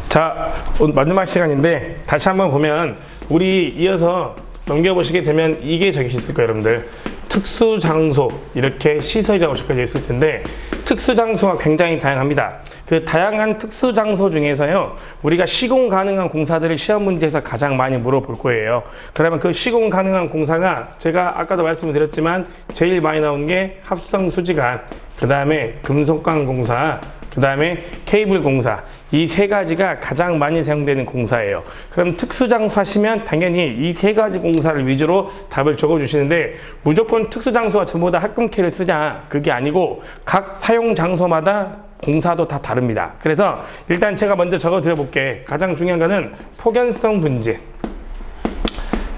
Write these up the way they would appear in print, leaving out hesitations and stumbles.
자, 오늘 마지막 시간인데 다시 한번 보면 우리 이어서 넘겨보시게 되면 이게 적혀 있을 거예요, 여러분들. 특수장소, 이렇게 시설이라고 적혀져 있을 텐데 특수장소가 굉장히 다양합니다. 그 다양한 특수장소 중에서요, 우리가 시공 가능한 공사들을 시험 문제에서 가장 많이 물어볼 거예요. 그러면 그 시공 가능한 공사가 제가 아까도 말씀드렸지만 제일 많이 나온 게 합성수지관, 그 다음에 금속관 공사, 그 다음에 케이블 공사, 이 세 가지가 가장 많이 사용되는 공사예요. 그럼 특수장소 하시면 당연히 이 세 가지 공사를 위주로 답을 적어주시는데, 무조건 특수장소가 전부 다 합금키를 쓰냐, 그게 아니고 각 사용장소마다 공사도 다 다릅니다. 그래서 일단 제가 먼저 적어 드려 볼게. 가장 중요한 거는 폭연성 분진.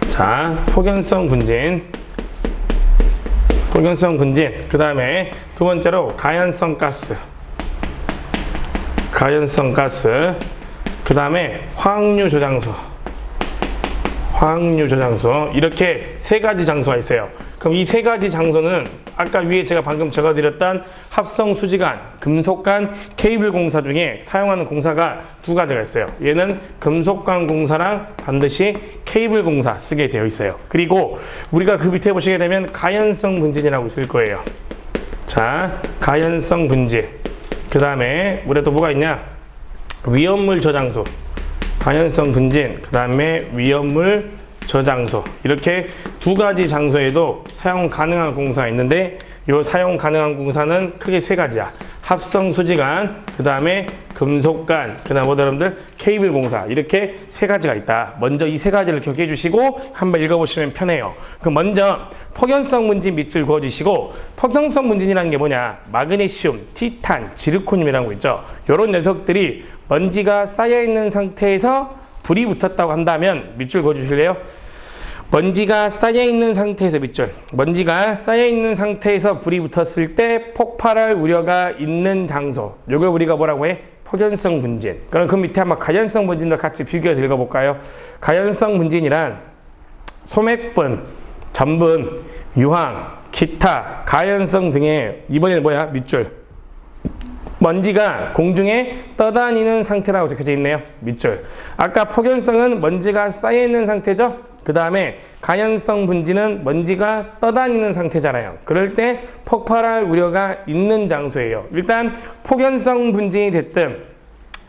자, 폭연성 분진, 그 다음에 두 번째로 가연성 가스, 그 다음에 화학류 저장소, 이렇게 세 가지 장소가 있어요. 그럼 이 세 가지 장소는 아까 위에 제가 방금 적어드렸던 합성수지관, 금속관, 케이블 공사 중에 사용하는 공사가 두 가지가 있어요. 얘는 금속관 공사랑 반드시 케이블 공사 쓰게 되어 있어요. 그리고 우리가 그 밑에 보시게 되면 가연성 분진이라고 있을 거예요. 자, 가연성 분진. 그 다음에 우리 또 뭐가 있냐? 위험물 저장소, 가연성 분진, 그 다음에 위험물 저장소, 이렇게 두 가지 장소에도 사용 가능한 공사가 있는데, 이 사용 가능한 공사는 크게 세 가지야. 합성수지관, 그 다음에 금속관, 그 다음 여러분들 케이블 공사, 이렇게 세 가지가 있다. 먼저 이 세 가지를 기억해 주시고 한번 읽어보시면 편해요. 그럼 먼저 폭연성 분진 밑줄 그어주시고, 폭연성 분진이라는 게 뭐냐? 마그네슘, 티탄, 지르코늄이라는 거 있죠. 이런 녀석들이 먼지가 쌓여있는 상태에서 불이 붙었다고 한다면 밑줄 그어주실래요? 먼지가 쌓여있는 상태에서 먼지가 쌓여있는 상태에서 불이 붙었을 때 폭발할 우려가 있는 장소, 이걸 우리가 뭐라고 해? 폭연성 분진. 그럼 그 밑에 한번 가연성 분진도 같이 비교해서 읽어볼까요? 가연성 분진이란 소맥분, 전분, 유황, 기타, 가연성 등의, 이번에는 뭐야? 밑줄. 먼지가 공중에 떠다니는 상태라고 적혀져 있네요. 밑줄. 아까 폭연성은 먼지가 쌓여있는 상태죠? 그 다음에 가연성 분진은 먼지가 떠다니는 상태잖아요. 그럴 때 폭발할 우려가 있는 장소예요. 일단 폭연성 분진이 됐든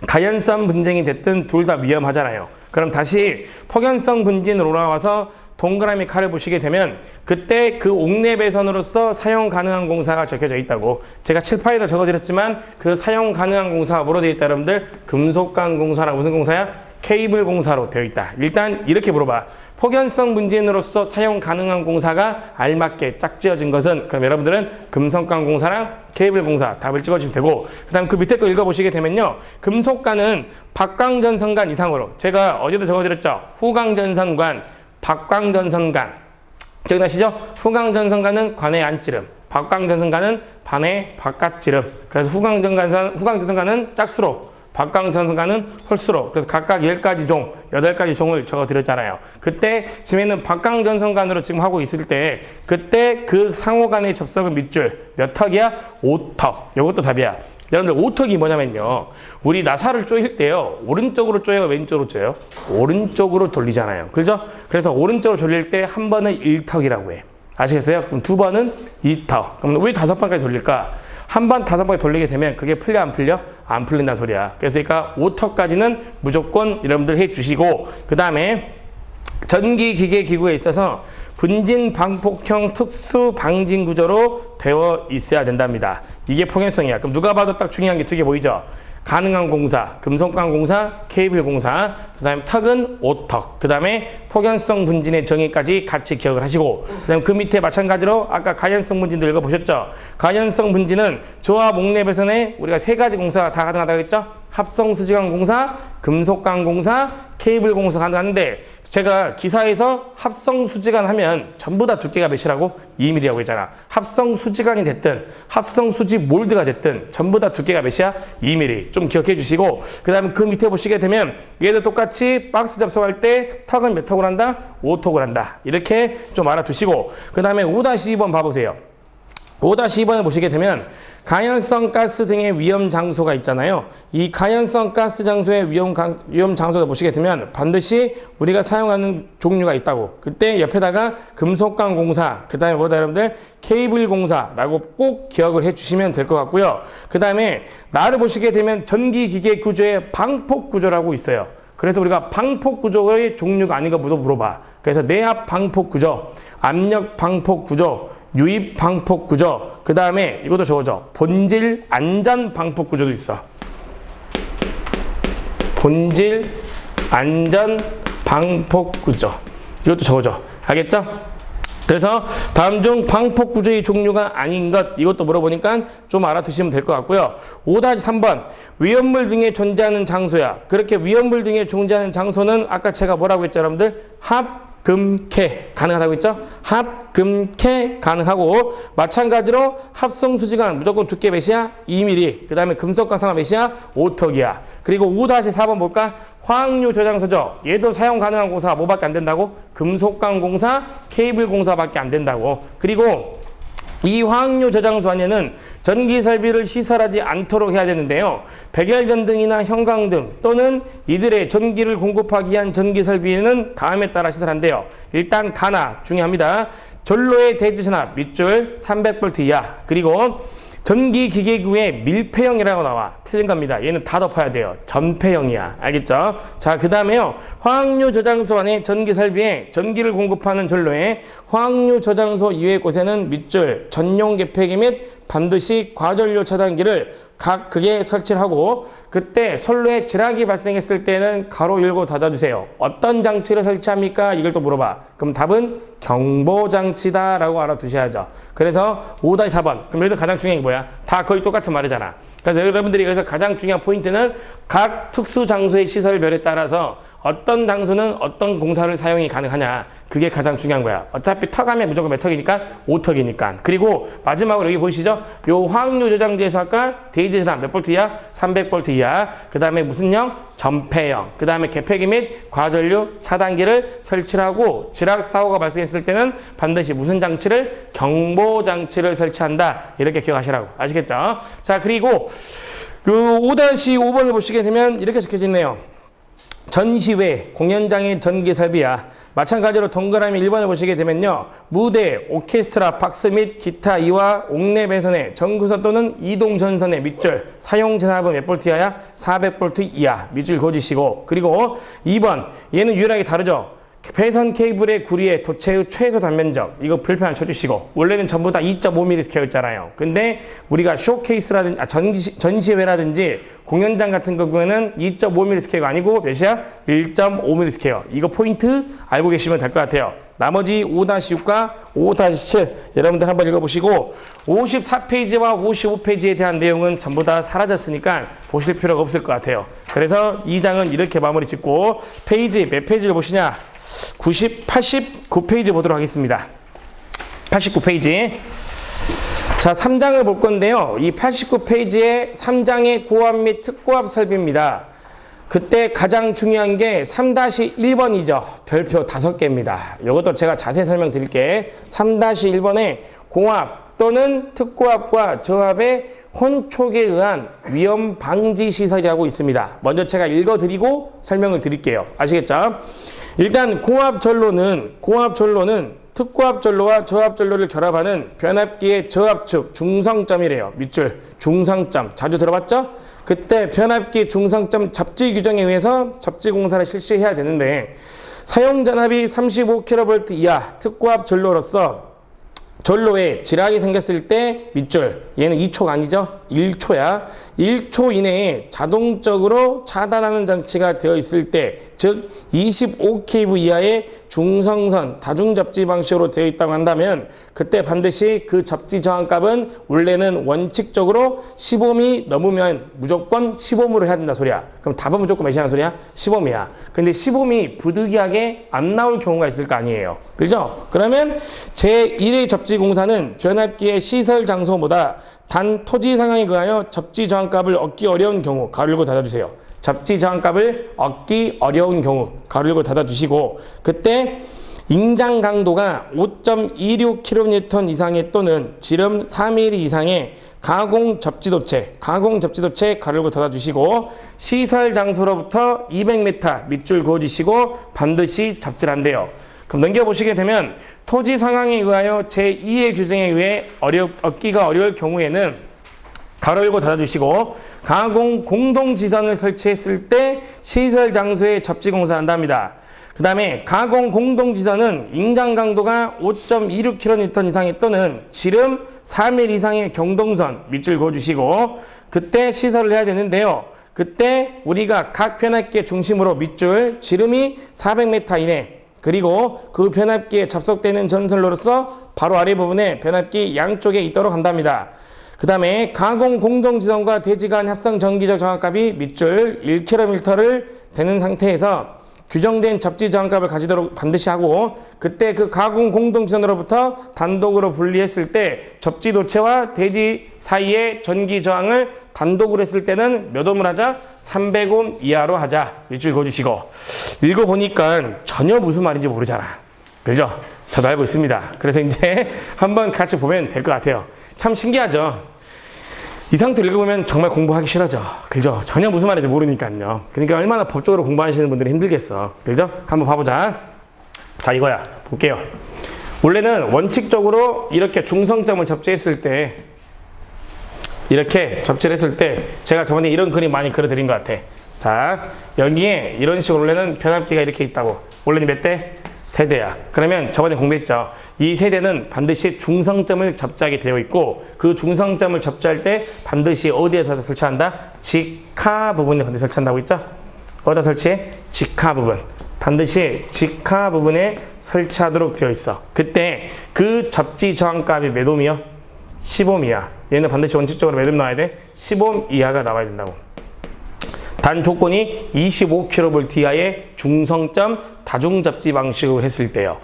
가연성 분진이 됐든 둘 다 위험하잖아요. 그럼 다시 폭연성 분진으로 올라와서 동그라미 칼을 보시게 되면 그때 그 옥내 배선으로서 사용 가능한 공사가 적혀져 있다고 제가 칠판에도 적어드렸지만, 그 사용 가능한 공사가 뭐로 되어 있다 여러분들? 금속관 공사랑 무슨 공사야? 케이블 공사로 되어 있다. 일단 이렇게 물어봐. 폭연성 분진으로서 사용 가능한 공사가 알맞게 짝지어진 것은, 그럼 여러분들은 금속관 공사랑 케이블 공사 답을 찍어주면 되고, 그 다음 그 밑에 거 읽어보시게 되면요, 금속관은 박광전선관 이상으로, 제가 어제도 적어드렸죠. 후광전선관, 박광전선관 기억나시죠? 후광전선관은 관의 안찌름, 박광전선관은 반의 바깥찌름. 그래서 후광전선관은 짝수로, 박광전선관은 홀수로. 그래서 각각 10가지 종, 8가지 종을 적어드렸잖아요. 그때 지금에는 박광전선관으로 지금 하고 있을 때, 그때 그 상호 간의 접속은 밑줄 몇 턱이야? 5턱. 이것도 답이야. 여러분들 5턱이 뭐냐면요, 우리 나사를 조일 때요, 오른쪽으로 조여요, 왼쪽으로 조여요? 오른쪽으로 돌리잖아요. 그죠? 그래서 오른쪽으로 돌릴 때 한 번은 1턱이라고 해. 아시겠어요? 그럼 두 번은 2턱. 그럼 왜 5번까지 돌릴까? 한 번 5번까지 돌리게 되면 그게 풀려 안 풀려? 안 풀린다 소리야. 그래서 그러니까 5턱까지는 무조건 여러분들 해 주시고, 그 다음에 전기 기계 기구에 있어서 분진 방폭형 특수 방진 구조로 되어 있어야 된답니다. 이게 폭연성이야. 그럼 누가 봐도 딱 중요한 게 두 개 보이죠? 가능한 공사, 금속관 공사, 케이블 공사, 그 다음에 턱은 5턱, 그 다음에 폭연성 분진의 정의까지 같이 기억을 하시고, 그 다음에 그 밑에 마찬가지로 아까 가연성 분진도 읽어보셨죠? 가연성 분진은 조합 옥내 배선에 우리가 세 가지 공사가 다 가능하다고 했죠? 합성수지관 공사, 금속관 공사, 케이블 공사 가능한데, 제가 기사에서 합성수지관 하면 전부 다 두께가 몇이라고? 2mm라고 했잖아. 합성수지관이 됐든 합성수지 몰드가 됐든 전부 다 두께가 몇이야? 2mm. 좀 기억해 주시고, 그 다음에 그 밑에 보시게 되면 얘도 똑같이 박스 접속할 때 턱은 몇 턱을 한다? 5턱을 한다. 이렇게 좀 알아두시고, 그 다음에 5-2번 봐보세요. 5-2번을 보시게 되면 가연성 가스 등의 위험 장소가 있잖아요. 이 가연성 가스 장소의 위험 장소를 보시게 되면 반드시 우리가 사용하는 종류가 있다고. 그때 옆에다가 금속관 공사, 그 다음에 뭐다 여러분들 케이블 공사라고 꼭 기억을 해주시면 될 것 같고요. 그 다음에 나를 보시게 되면 전기기계 구조의 방폭 구조라고 있어요. 그래서 우리가 방폭 구조의 종류가 아닌 것부터 물어봐. 그래서 내압 방폭 구조, 압력 방폭 구조, 유입 방폭 구조, 그 다음에 이것도 적어줘. 본질 안전 방폭 구조도 있어. 본질 안전 방폭 구조. 이것도 적어줘. 알겠죠? 그래서 다음 중 방폭 구조의 종류가 아닌 것, 이것도 물어보니까 좀 알아두시면 될 것 같고요. 5-3번 위험물 등에 존재하는 장소야. 그렇게 위험물 등에 존재하는 장소는 아까 제가 뭐라고 했죠 여러분들? 합금캐 가능하다고 했죠? 합금캐 가능하고, 마찬가지로 합성수지관 무조건 두께 몇이야? 2mm. 그 다음에 금속광산화 몇이야? 5턱이야. 그리고 5-4번 볼까? 화학류 저장소죠. 얘도 사용 가능한 공사가 뭐밖에 안 된다고? 금속관 공사, 케이블 공사밖에 안 된다고. 그리고 이 화학류 저장소 안에는 전기 설비를 시설하지 않도록 해야 되는데요. 백열전등이나 형광등 또는 이들의 전기를 공급하기 위한 전기 설비는 다음에 따라 시설한대요. 일단 가나 중요합니다. 전로의 대지 전압 밑줄 300V 이하, 그리고 전기기계구의 밀폐형이라고 나와. 틀린 겁니다. 얘는 다 덮어야 돼요. 전폐형이야. 알겠죠? 자, 그 다음에요. 화학류 저장소 안에 전기 설비에 전기를 공급하는 전로에 화학류 저장소 이외의 곳에는 밑줄 전용 개폐기 및 반드시 과전료 차단기를 각 극에 설치를 하고, 그때 선로에 지락이 발생했을 때는 가로 열고 닫아주세요. 어떤 장치를 설치합니까? 이걸 또 물어봐. 그럼 답은 경보장치다 라고 알아두셔야죠. 그래서 5-4번. 그럼 여기서 가장 중요한 게 뭐야? 다 거의 똑같은 말이잖아. 그래서 여러분들이 여기서 가장 중요한 포인트는 각 특수 장소의 시설별에 따라서 어떤 장소는 어떤 공사를 사용이 가능하냐, 그게 가장 중요한 거야. 어차피 턱하면 무조건 몇 턱이니까? 5턱이니까. 그리고 마지막으로 여기 보이시죠? 요 화학류 저장지에서 아까 대지 전압 몇 볼트 이하? 300V 이하. 그 다음에 무슨 형? 전폐형. 그 다음에 개폐기 및 과전류 차단기를 설치를 하고, 지락 사고가 발생했을 때는 반드시 무슨 장치를? 경보 장치를 설치한다. 이렇게 기억하시라고. 아시겠죠? 자, 그리고 그 5-5번을 보시게 되면 이렇게 적혀져 있네요. 전시회, 공연장의 전기 설비야. 마찬가지로 동그라미 1번을 보시게 되면요. 무대, 오케스트라, 박스 및 기타 이와 옥내 배선의 전구선 또는 이동 전선의 밑줄 사용 전압은 몇 볼트 이하야? 400V 이하. 밑줄 그어주시고, 그리고 2번 얘는 유일하게 다르죠. 배선 케이블의 구리의 도체의 최소 단면적, 이거 불편 쳐주시고, 원래는 전부 다 2.5mm 스퀘어였잖아요. 근데 우리가 쇼케이스라든지 전시회라든지 공연장 같은 경우에는 2.5mm 스퀘어가 아니고 몇이야? 1.5mm 스퀘어. 이거 포인트 알고 계시면 될 것 같아요. 나머지 5-6과 5-7 여러분들 한번 읽어보시고, 54페이지와 55페이지에 대한 내용은 전부 다 사라졌으니까 보실 필요가 없을 것 같아요. 그래서 이 장은 이렇게 마무리 짓고, 페이지 몇 페이지를 보시냐? 89페이지 보도록 하겠습니다. 89페이지. 자, 3장을 볼 건데요. 이 89페이지에 3장의 고압 및 특고압 설비입니다. 그때 가장 중요한 게 3-1번이죠. 별표 5개입니다. 이것도 제가 자세히 설명드릴게. 3-1번에 고압 또는 특고압과 저압의 혼촉에 의한 위험 방지 시설이라고 있습니다. 먼저 제가 읽어드리고 설명을 드릴게요. 아시겠죠? 일단 고압전로는 특고압전로와 저압전로를 결합하는 변압기의 저압축 중성점이래요. 밑줄 중성점 자주 들어봤죠? 그때 변압기 중성점 접지 규정에 의해서 접지 공사를 실시해야 되는데, 사용 전압이 35kV 이하 특고압 전로로서 전로에 지락이 생겼을 때 밑줄, 얘는 2초가 아니죠? 1초야. 1초 이내에 자동적으로 차단하는 장치가 되어 있을 때, 즉 25kV 이하의 중성선 다중접지 방식으로 되어 있다고 한다면, 그때 반드시 그 접지 저항값은 원래는 원칙적으로 10ohm이 넘으면 무조건 10ohm으로 해야 된다 소리야. 그럼 답은 무조건 몇이라는 소리야? 10ohm이야. 근데 10ohm이 부득이하게 안 나올 경우가 있을 거 아니에요. 그죠? 그러면 제1의 접지 공사는 변압기의 시설 장소보다 단 토지 상황에 의하여 접지 저항값을 얻기 어려운 경우, 가로 열고 닫아주세요. 접지 저항값을 얻기 어려운 경우, 가로 열고 닫아주시고, 그때 잉장 강도가 5.26kN 이상의 또는 지름 3mm 이상의 가공 접지도체 가로고 닫아주시고 시설 장소로부터 200m 밑줄 그어주시고 반드시 접질한대요. 그럼 넘겨보시게 되면 토지 상황에 의하여 제2의 규정에 의해 얻기가 어려울 경우에는 가로 열고 닫아주시고 가공 공동지선을 설치했을 때 시설 장소에 접지 공사를 한답니다. 그 다음에 가공 공동지선은 잉장 강도가 5.26kN 이상의 또는 지름 3mm 이상의 경동선 밑줄 그어주시고 그때 시설을 해야 되는데요. 그때 우리가 각 변압기의 중심으로 밑줄 지름이 400m 이내 그리고 그 변압기에 접속되는 전선로로서 바로 아래 부분에 변압기 양쪽에 있도록 한답니다. 그 다음에 가공 공동지선과 대지 간 합성 전기적 정압값이 밑줄 1km를 되는 상태에서 규정된 접지 저항값을 가지도록 반드시 하고 그때 그 가공 공동지선으로부터 단독으로 분리했을 때 접지 도체와 대지 사이의 전기 저항을 단독으로 했을 때는 몇 옴을 하자? 300옴 이하로 하자. 밑줄 그어주시고 읽어보니까 전혀 무슨 말인지 모르잖아. 그죠? 저도 알고 있습니다. 그래서 이제 한번 같이 보면 될 것 같아요. 참 신기하죠? 이 상태로 읽어보면 정말 공부하기 싫어져. 그죠? 전혀 무슨 말인지 모르니까요. 그러니까 얼마나 법적으로 공부하시는 분들이 힘들겠어. 그죠? 한번 봐보자. 자, 이거야. 볼게요. 원래는 원칙적으로 이렇게 중성점을 접지했을 때 이렇게 접지를 했을 때 제가 저번에 이런 그림 많이 그려드린 것 같아. 자, 여기에 이런 식으로 원래는 변압기가 이렇게 있다고. 원래는 몇 대? 세대야. 그러면 저번에 공부했죠. 이 세대는 반드시 중성점을 접지하게 되어 있고 그 중성점을 접지할 때 반드시 어디에서 설치한다? 직하 부분에 반드시 설치한다고 했죠? 어디다 설치해? 직하 부분. 반드시 직하 부분에 설치하도록 되어 있어. 그때 그 접지 저항값이 몇 옴이요? 10옴 이하. 얘는 반드시 원칙적으로 몇 옴 나와야 돼? 10옴 이하가 나와야 된다고. 단 조건이 25kV 이하의 중성점 다중접지 방식으로 했을 때요.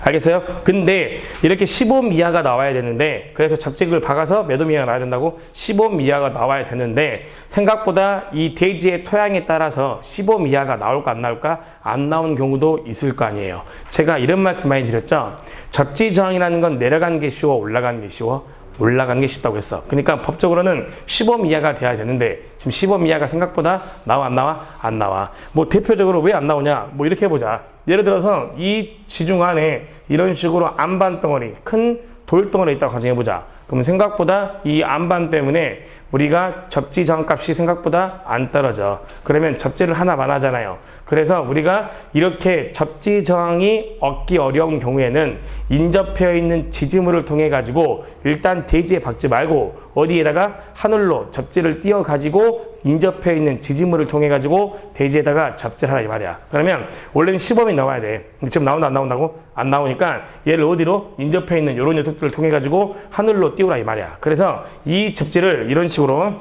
알겠어요? 근데 이렇게 10옴 이하가 나와야 되는데 그래서 접지를 박아서 몇 옴 이하가 나와야 된다고? 10옴 이하가 나와야 되는데 생각보다 이 대지의 토양에 따라서 10옴 이하가 나올까 안 나올까? 안 나온 경우도 있을 거 아니에요. 제가 이런 말씀 많이 드렸죠? 접지 저항이라는 건 내려가는 게 쉬워 올라가는 게 쉬워? 올라가는 게 쉽다고 했어. 그러니까 법적으로는 10옴 이하가 돼야 되는데 지금 10옴 이하가 생각보다 나와 안 나와? 안 나와. 뭐 대표적으로 왜 안 나오냐? 뭐 이렇게 해보자. 예를 들어서 이 지중 안에 이런 식으로 안반 덩어리, 큰 돌덩어리 있다고 가정해보자. 그러면 생각보다 이 안반 때문에 우리가 접지 저항값이 생각보다 안 떨어져. 그러면 접지를 하나만 하잖아요. 그래서 우리가 이렇게 접지 저항이 얻기 어려운 경우에는 인접해 있는 지지물을 통해 가지고 일단 대지에 박지 말고 어디에다가 하늘로 접지를 띄어 가지고 인접해 있는 지지물을 통해 가지고 대지에다가 접지를 하라 이 말이야. 그러면 원래는 시범이 나와야 돼. 근데 지금 나온다 안 나온다고? 안 나오니까 얘를 어디로? 인접해 있는 이런 녀석들을 통해 가지고 하늘로 띄우라 이 말이야. 그래서 이 접지를 이런 식으로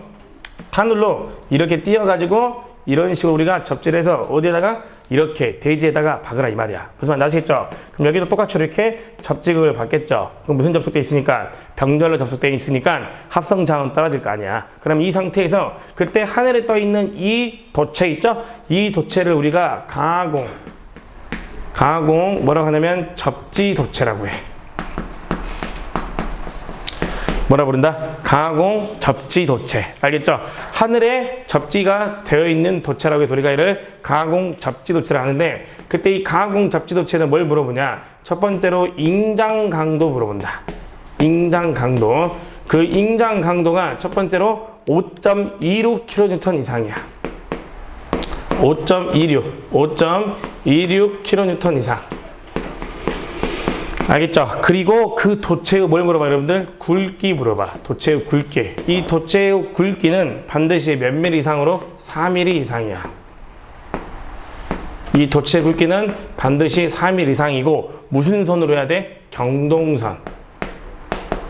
하늘로 이렇게 띄어 가지고 이런 식으로 우리가 접지를 해서 어디에다가 이렇게 대지에다가 박으라 이 말이야. 무슨 말인지 아시겠죠? 그럼 여기도 똑같이 이렇게 접지극을 받겠죠. 그럼 무슨 접속되어 있으니까? 병렬로 접속되어 있으니까 합성 저항은 떨어질 거 아니야. 그럼 이 상태에서 그때 하늘에 떠 있는 이 도체 있죠? 이 도체를 우리가 가공 뭐라고 하냐면 접지 도체라고 해. 뭐라 부른다? 가공 접지 도체. 알겠죠? 하늘에 접지가 되어 있는 도체라고 해서 우리가 이를 가공 접지 도체를 하는데 그때 이 가공 접지 도체는 뭘 물어보냐? 첫 번째로 잉장 강도 물어본다. 잉장 강도. 그 잉장 강도가 첫 번째로 5.26kN 이상이야. 5.26kN 이상. 알겠죠? 그리고 그 도체의 뭘 물어봐 여러분들? 굵기 물어봐. 도체의 굵기. 이 도체의 굵기는 반드시 몇 mm 이상으로? 4mm 이상이야. 이 도체의 굵기는 반드시 4mm 이상이고 무슨 선으로 해야 돼? 경동선.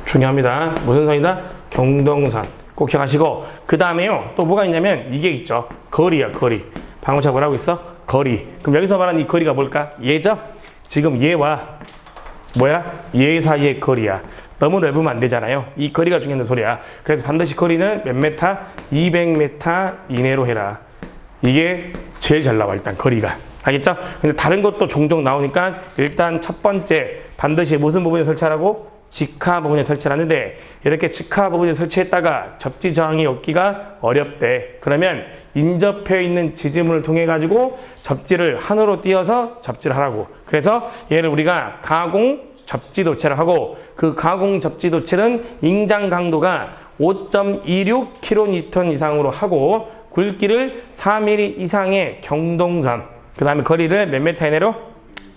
중요합니다. 무슨 선이다? 경동선. 꼭 기억하시고 그 다음에요. 또 뭐가 있냐면 이게 있죠. 거리야 거리. 방금 제가 뭐라고 했어? 거리. 그럼 여기서 말하는 이 거리가 뭘까? 얘죠? 지금 얘와 얘 사이의 거리야. 너무 넓으면 안 되잖아요. 이 거리가 중요한 소리야. 그래서 반드시 거리는 몇 메타? 200m 이내로 해라. 이게 제일 잘 나와, 일단 거리가. 알겠죠? 근데 다른 것도 종종 나오니까 일단 첫 번째 반드시 무슨 부분에 설치하라고? 직하 부분에 설치하는데 이렇게 직하 부분에 설치했다가 접지 저항이 없기가 어렵대. 그러면 인접해 있는 지지물을 통해 가지고 접지를 한으로 띄어서 접지를 하라고. 그래서 얘를 우리가 가공 접지도체를 하고 그 가공 접지도체는 ing장 강도가 5.26kN 이상으로 하고 굵기를 4mm 이상의 경동선, 그 다음에 거리를 몇 m 이내로?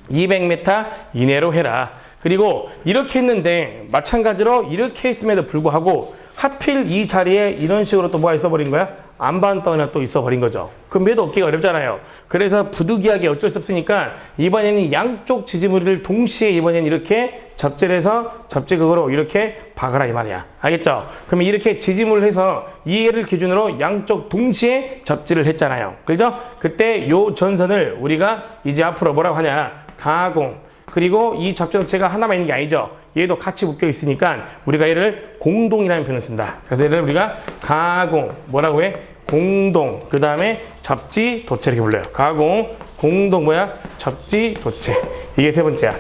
200m 이내로 해라. 그리고 이렇게 했는데 마찬가지로 이렇게 했음에도 불구하고 하필 이 자리에 이런 식으로 또 뭐가 있어버린 거야? 안반덩이가 또 있어버린 거죠. 그럼 매도 얻기가 어렵잖아요. 그래서 부득이하게 어쩔 수 없으니까 이번에는 양쪽 지지물을 동시에 이번에는 이렇게 접지를 해서 접지극으로 이렇게 박아라 이 말이야. 알겠죠? 그러면 이렇게 지지물을 해서 이해를 기준으로 양쪽 동시에 접지를 했잖아요. 그죠? 그때 요 전선을 우리가 이제 앞으로 뭐라고 하냐? 가공. 그리고 이 접지도체가 하나만 있는 게 아니죠. 얘도 같이 묶여 있으니까 우리가 얘를 공동이라는 표현을 쓴다. 그래서 얘를 우리가 가공, 뭐라고 해? 공동, 그 다음에 접지도체 이렇게 불러요. 가공, 공동 뭐야? 접지도체. 이게 세 번째야.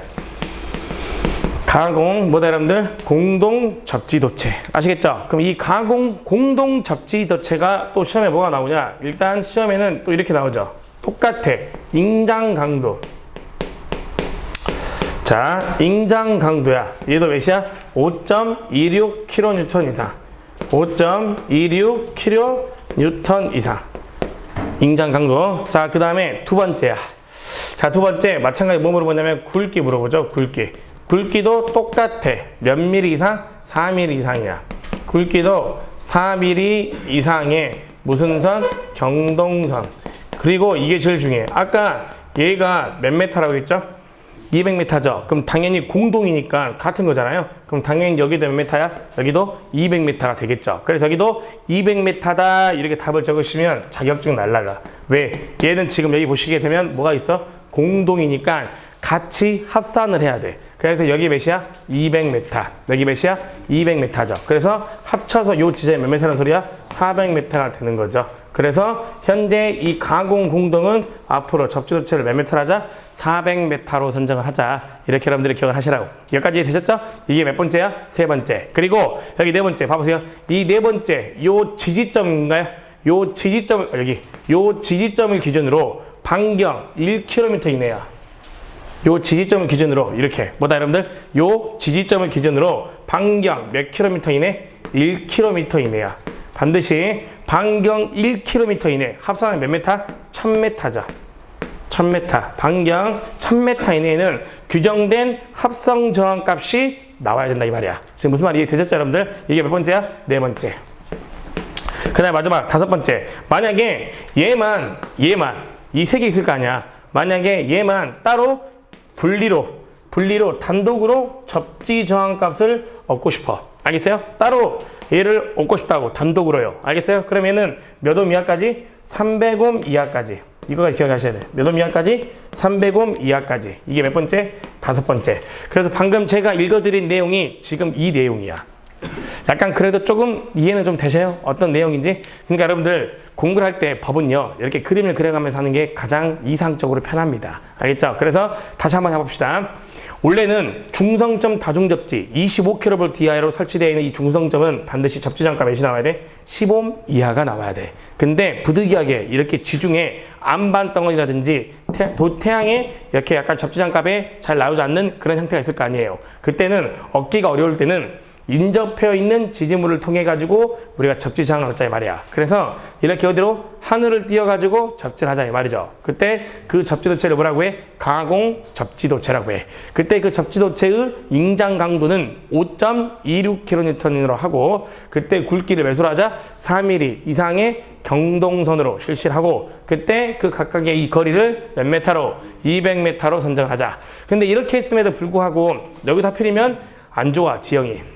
가공, 뭐다 여러분들? 공동 접지도체. 아시겠죠? 그럼 이 가공, 공동 접지도체가 또 시험에 뭐가 나오냐? 일단 시험에는 또 이렇게 나오죠. 똑같아. ing장 강도. 자, ing장 강도야. 얘도 몇이야? 5.26kN 이상. 5.26kN 이상. ing장 강도. 자, 그 다음에 두 번째야. 자, 두 번째 마찬가지 뭐 물어보냐면 굵기 물어보죠. 굵기. 굵기도 똑같아. 몇 미리 이상? 4mm 이상이야. 굵기도 4mm 이상의 무슨 선? 경동선. 그리고 이게 제일 중요해. 아까 얘가 몇 메타라고 했죠? 200m죠. 그럼 당연히 공동이니까 같은 거잖아요. 그럼 당연히 여기도 몇 m야? 여기도 200m가 되겠죠. 그래서 여기도 200m다 이렇게 답을 적으시면 자격증 날라가. 왜? 얘는 지금 여기 보시게 되면 뭐가 있어? 공동이니까 같이 합산을 해야 돼. 그래서 여기 몇이야? 200m. 여기 몇이야? 200m죠. 그래서 합쳐서 요 지점이 몇 m라는 소리야? 400m가 되는 거죠. 그래서 현재 이 가공 공동은 앞으로 접지도체를 몇 m를 하자? 400m로 선정을 하자. 이렇게 여러분들이 기억을 하시라고. 여기까지 되셨죠? 이게 몇 번째야? 세 번째. 그리고 여기 네 번째 봐보세요. 이 네 번째 요 지지점인가요? 요 지지점 여기 요 지지점을 기준으로 반경 1km 이내야. 요 지지점을 기준으로 이렇게 뭐다 여러분들? 요 지지점을 기준으로 반경 몇 킬로미터 이내? 1km 이내야. 반드시 반경 1km 이내 합산은 몇 메타? 1000m죠. 1000m. 반경 1000m 이내에는 규정된 합성 저항 값이 나와야 된다 이 말이야. 지금 무슨 말이 이해되셨죠 여러분들? 이게 몇 번째야? 네 번째. 그 다음에 마지막 다섯 번째. 만약에 얘만 이 세 개 있을 거 아니야. 만약에 얘만 따로 분리로 단독으로 접지 저항 값을 얻고 싶어. 알겠어요? 따로 얘를 얻고 싶다고 단독으로요. 알겠어요? 그러면은 몇 옴 이하까지? 300옴 이하까지. 이거까지 기억하셔야 돼요. 몇 옴 이하까지? 300옴 이하까지. 이게 몇 번째? 다섯 번째. 그래서 방금 제가 읽어드린 내용이 지금 이 내용이야. 약간 그래도 조금 이해는 좀 되셔요? 어떤 내용인지? 그러니까 여러분들 공부를 할 때 법은요 이렇게 그림을 그려가면서 하는 게 가장 이상적으로 편합니다. 알겠죠? 그래서 다시 한번 해봅시다. 원래는 중성점 다중접지 25kV 이하로 설치되어 있는 이 중성점은 반드시 접지장값 몇이 나와야 돼? 10옴 이하가 나와야 돼. 근데 부득이하게 이렇게 지중해 안반덩어리라든지 태양에 이렇게 약간 접지장값에 잘 나오지 않는 그런 형태가 있을 거 아니에요. 그때는 얻기가 어려울 때는 인접해 있는 지지물을 통해 가지고 우리가 접지 저항을 얻자 이 말이야. 그래서 이렇게 어디로 하늘을 띄어 가지고 접지를 하자 이 말이죠. 그때 그 접지도체를 뭐라고 해? 가공 접지도체라고 해. 그때 그 접지도체의 ing장 강도는 5.26kN으로 하고 그때 굵기를 몇으로 하자? 4mm 이상의 경동선으로 실시를 하고 그때 그 각각의 이 거리를 몇 m로? 200m로 선정하자. 근데 이렇게 했음에도 불구하고 여기도 하필이면 안 좋아 지형이.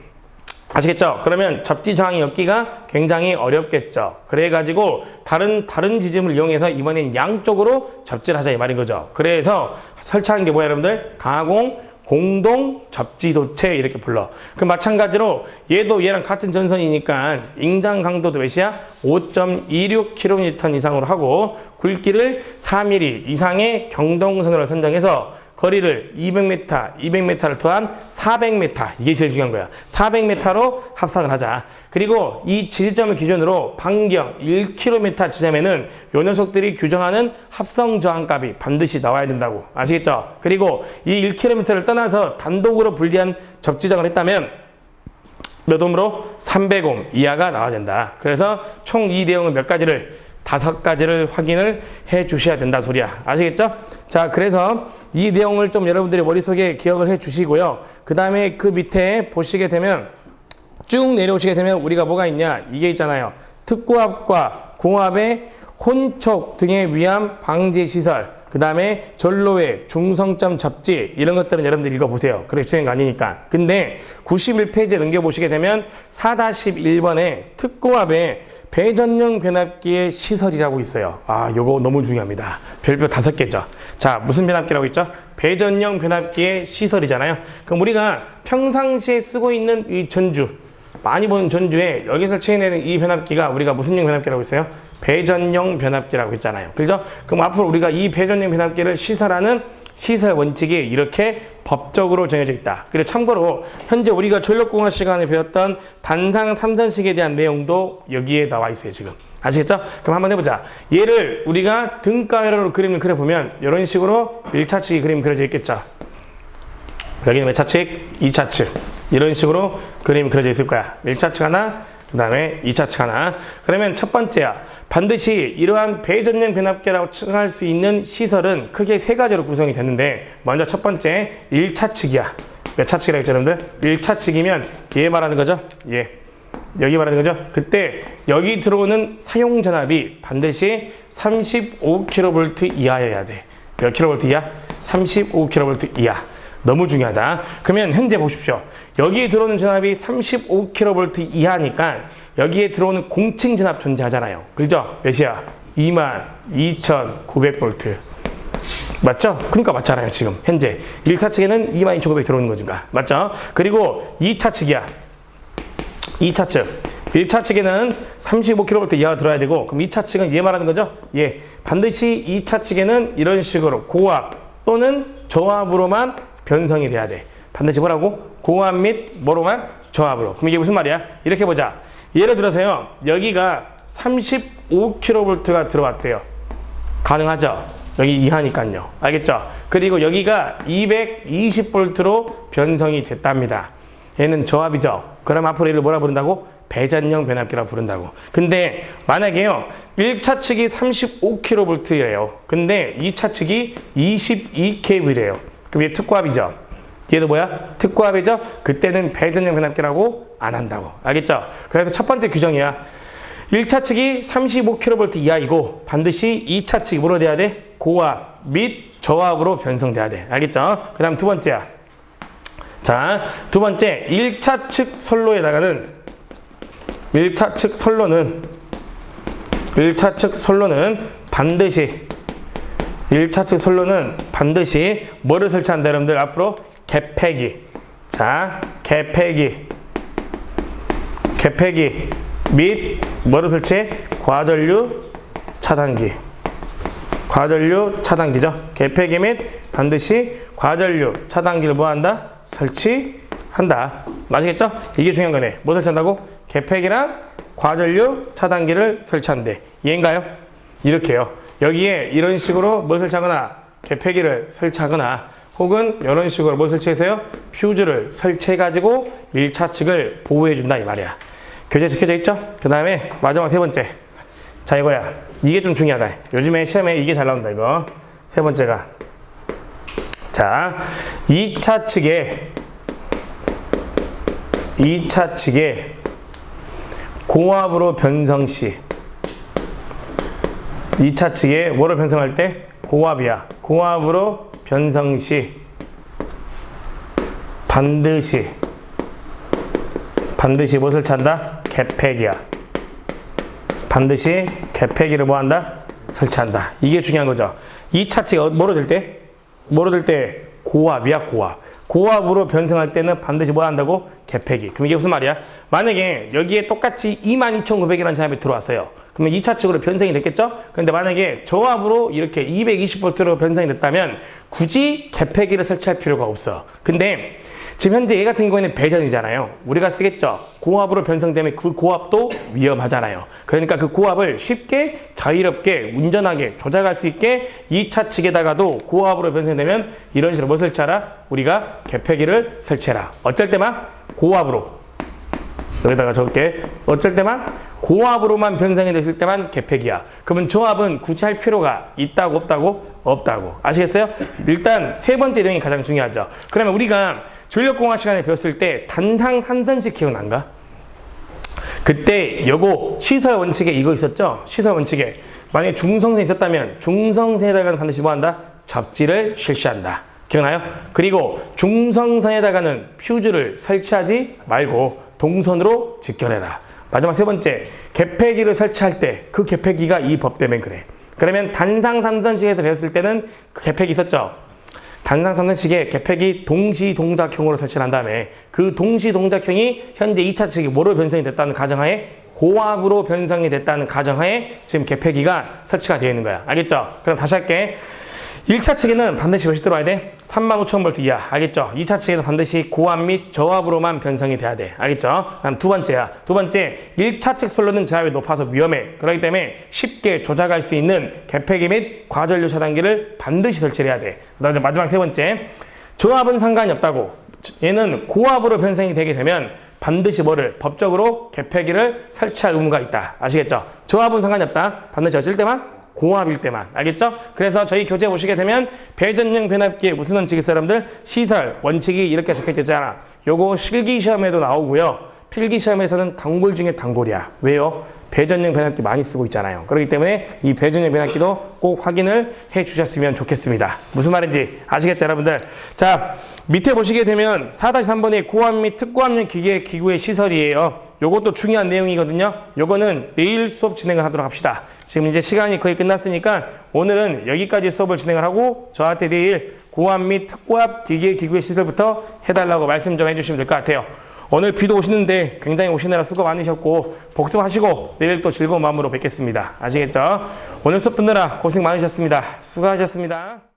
아시겠죠? 그러면 접지 저항이 얻기가 굉장히 어렵겠죠. 그래가지고 다른 지점을 이용해서 이번엔 양쪽으로 접지를 하자 이 말인 거죠. 그래서 설치한 게 뭐야 여러분들? 가공 공동 접지도체 이렇게 불러. 그 마찬가지로 얘도 얘랑 같은 전선이니까 인장 강도도 몇이야? 5.26km 이상으로 하고 굵기를 4mm 이상의 경동선으로 선정해서 거리를 200m, 200m를 더한 400m. 이게 제일 중요한 거야. 400m로 합산을 하자. 그리고 이 지점을 기준으로 반경 1km 지점에는 요 녀석들이 규정하는 합성 저항값이 반드시 나와야 된다고. 아시겠죠? 그리고 이 1km를 떠나서 단독으로 분리한 접지정을 했다면 몇 옴으로? 300옴 이하가 나와야 된다. 그래서 총 이 내용은 몇 가지를? 5가지를 확인을 해 주셔야 된다 소리야. 아시겠죠? 자, 그래서 이 내용을 좀 여러분들이 머릿속에 기억을 해 주시고요. 그 다음에 그 밑에 보시게 되면 쭉 내려오시게 되면 우리가 뭐가 있냐? 이게 있잖아요. 특고압과 공압의 혼촉 등의 위험 방지 시설, 그 다음에 전로의 중성점 접지, 이런 것들은 여러분들 읽어보세요. 그렇게 중요한 거 아니니까. 근데 91페이지에 넘겨보시게 되면 4-1번에 특고압의 배전용 변압기의 시설이라고 있어요. 아, 요거 너무 중요합니다. 별표 5개죠. 자, 무슨 변압기라고 있죠? 배전용 변압기의 시설이잖아요. 그럼 우리가 평상시에 쓰고 있는 이 전주, 많이 보는 전주에 여기서 설치해내는 이 변압기가 우리가 무슨 용 변압기라고 있어요? 배전용 변압기라고 했잖아요. 그죠? 그럼 앞으로 우리가 이 배전용 변압기를 시설하는 시설 원칙이 이렇게 법적으로 정해져 있다. 그리고 참고로 현재 우리가 전력공학 시간에 배웠던 단상 3선식에 대한 내용도 여기에 나와 있어요, 지금. 아시겠죠? 그럼 한번 해보자. 얘를 우리가 등가회로로 그림을 그려보면 이런 식으로 1차측이 그림 그려져 있겠죠. 여기는 몇 차측? 2차측. 이런 식으로 그림이 그려져 있을 거야. 1차측 하나, 그 다음에 2차측 하나. 그러면 첫 번째야. 반드시 이러한 배전용 변압기라고 칭할 수 있는 시설은 크게 3가지로 구성이 되는데, 먼저 첫 번째 1차측이야. 몇 차측이라고 했죠, 여러분들? 1차측이면 얘 말하는 거죠? 예. 여기 말하는 거죠? 그때 여기 들어오는 사용 전압이 반드시 35kV 이하여야 돼. 몇 kV 이하? 35kV 이하. 너무 중요하다. 그러면 현재 보십시오. 여기에 들어오는 전압이 35kV 이하니까 여기에 들어오는 공층 전압 존재하잖아요. 그죠? 몇이야? 22,900V. 맞죠? 그러니까 맞잖아요, 지금. 현재. 1차 측에는 22,900 들어오는 거니까. 맞죠? 그리고 2차 측이야. 2차 측. 1차 측에는 35kV 이하가 들어야 되고, 그럼 2차 측은 얘 말하는 거죠? 예. 반드시 2차 측에는 이런 식으로 고압 또는 저압으로만 변성이 돼야 돼. 반드시 뭐라고? 고압 및 뭐로만? 저압으로. 그럼 이게 무슨 말이야? 이렇게 보자. 예를 들어서요. 여기가 35kV가 들어왔대요. 가능하죠? 여기 이하니까요. 알겠죠? 그리고 여기가 220V로 변성이 됐답니다. 얘는 저압이죠. 그럼 앞으로 얘를 뭐라 부른다고? 배전용 변압기라고 부른다고. 근데 만약에요. 1차 측이 35kV래요. 근데 2차 측이 22kV래요. 그럼 얘 특고압이죠. 얘도 뭐야? 특고압이죠? 그때는 배전용 변압기라고 안 한다고. 알겠죠? 그래서 첫 번째 규정이야. 1차 측이 35kV 이하이고 반드시 2차 측이 뭐로 돼야 돼? 고압 및 저압으로 변성돼야 돼. 알겠죠? 그 다음 두 번째야. 자, 두 번째 1차 측 선로에다가는 1차 측 선로는 반드시 1차 측 선로는 반드시 뭐를 설치한다, 여러분들? 앞으로 개폐기. 자, 개폐기 및 뭐를 설치해? 과전류 차단기. 과전류 차단기죠. 개폐기 및 반드시 과전류 차단기를 뭐 한다? 설치한다. 아시겠죠? 이게 중요한 거네. 뭐 설치한다고? 개폐기랑 과전류 차단기를 설치한대. 이해인가요? 이렇게요. 여기에 이런 식으로 뭘 설치하거나 개폐기를 설치하거나 혹은 이런 식으로 뭘 설치해서요? 퓨즈를 설치해가지고 1차 측을 보호해준다 이 말이야. 교재 적혀져 있죠? 그 다음에 마지막 세 번째. 자, 이거야. 이게 좀 중요하다. 요즘에 시험에 이게 잘 나온다 이거. 세 번째가. 자, 2차 측에 고압으로 변성 시 2차 측에 뭐로 변성할 때? 고압이야. 고압으로 변성 시 반드시 무엇을 찬다? 개폐기야. 반드시 개폐기를 뭐 한다? 설치한다. 이게 중요한 거죠. 2차 측 뭐로 될 때? 고압이야, 고압. 고압으로 변성할 때는 반드시 뭐 한다고? 개폐기. 그럼 이게 무슨 말이야? 만약에 여기에 똑같이 22,900이라는 전압이 들어왔어요. 그러면 2차 측으로 변성이 됐겠죠? 그런데 만약에 저압으로 이렇게 220V로 변성이 됐다면 굳이 개폐기를 설치할 필요가 없어. 근데 지금 현재 얘 같은 경우에는 배전이잖아요. 우리가 쓰겠죠. 고압으로 변성되면 그 고압도 위험하잖아요. 그러니까 그 고압을 쉽게 자유롭게 운전하게 조작할 수 있게 2차 측에다가도 고압으로 변성되면 이런 식으로 뭐 설치하라? 우리가 개폐기를 설치해라. 어쩔 때만 고압으로, 여기다가 적을게. 어쩔 때만 고압으로만 변성이 됐을 때만 개폐기야. 그러면 저압은 굳이 할 필요가 있다고 없다고? 없다고. 아시겠어요? 일단 세 번째 내용이 가장 중요하죠. 그러면 우리가 전력공학 시간에 배웠을 때 단상 3선식 기억난가? 그때 요거 시설 원칙에 이거 있었죠? 시설 원칙에 만약에 중성선이 있었다면 중성선에다가는 반드시 뭐 한다? 접지를 실시한다. 기억나요? 그리고 중성선에다가는 퓨즈를 설치하지 말고 동선으로 직결해라. 마지막 세 번째, 개폐기를 설치할 때 그 개폐기가 이 법 때문에 그래. 그러면 단상 3선식에서 배웠을 때는 그 개폐기 있었죠? 단상 3선식에 개폐기 동시동작형으로 설치를 한 다음에 그 동시동작형이 현재 2차 측이 뭐로 변성이 됐다는 가정하에 고압으로 변성이 됐다는 가정하에 지금 개폐기가 설치가 되어 있는 거야. 알겠죠? 그럼 다시 할게. 1차 측에는 반드시 몇이 들어와야 돼? 35,000V 이하. 알겠죠? 2차 측에는 반드시 고압 및 저압으로만 변성이 돼야 돼. 알겠죠? 다음 두 번째야. 두 번째, 1차 측 솔로는 저압이 높아서 위험해. 그렇기 때문에 쉽게 조작할 수 있는 개폐기 및 과전류 차단기를 반드시 설치를 해야 돼. 그다음에 마지막 세 번째, 저압은 상관이 없다고. 얘는 고압으로 변성이 되게 되면 반드시 뭐를? 법적으로 개폐기를 설치할 의무가 있다. 아시겠죠? 저압은 상관이 없다. 반드시 어쩔 때만? 고압일 때만. 알겠죠? 그래서 저희 교재 보시게 되면 배전용 변압기의 무슨 원칙이 있어요, 여러분들? 시설 원칙이 이렇게 적혀져 있잖아. 요거 실기 시험에도 나오고요. 필기 시험에서는 단골 중에 단골이야. 왜요? 배전용 변압기 많이 쓰고 있잖아요. 그렇기 때문에 이 배전용 변압기도 꼭 확인을 해 주셨으면 좋겠습니다. 무슨 말인지 아시겠죠, 여러분들? 자, 밑에 보시게 되면 4-3번의 고압 및 특고압용 기구의 시설이에요. 요것도 중요한 내용이거든요. 요거는 내일 수업 진행을 하도록 합시다. 지금 이제 시간이 거의 끝났으니까 오늘은 여기까지 수업을 진행을 하고 저한테 내일 고압 및 특고압 기구의 시설부터 해달라고 말씀 좀 해주시면 될 것 같아요. 오늘 비도 오시는데 굉장히 오시느라 수고 많으셨고 복습하시고 내일 또 즐거운 마음으로 뵙겠습니다. 아시겠죠? 오늘 수업 듣느라 고생 많으셨습니다. 수고하셨습니다.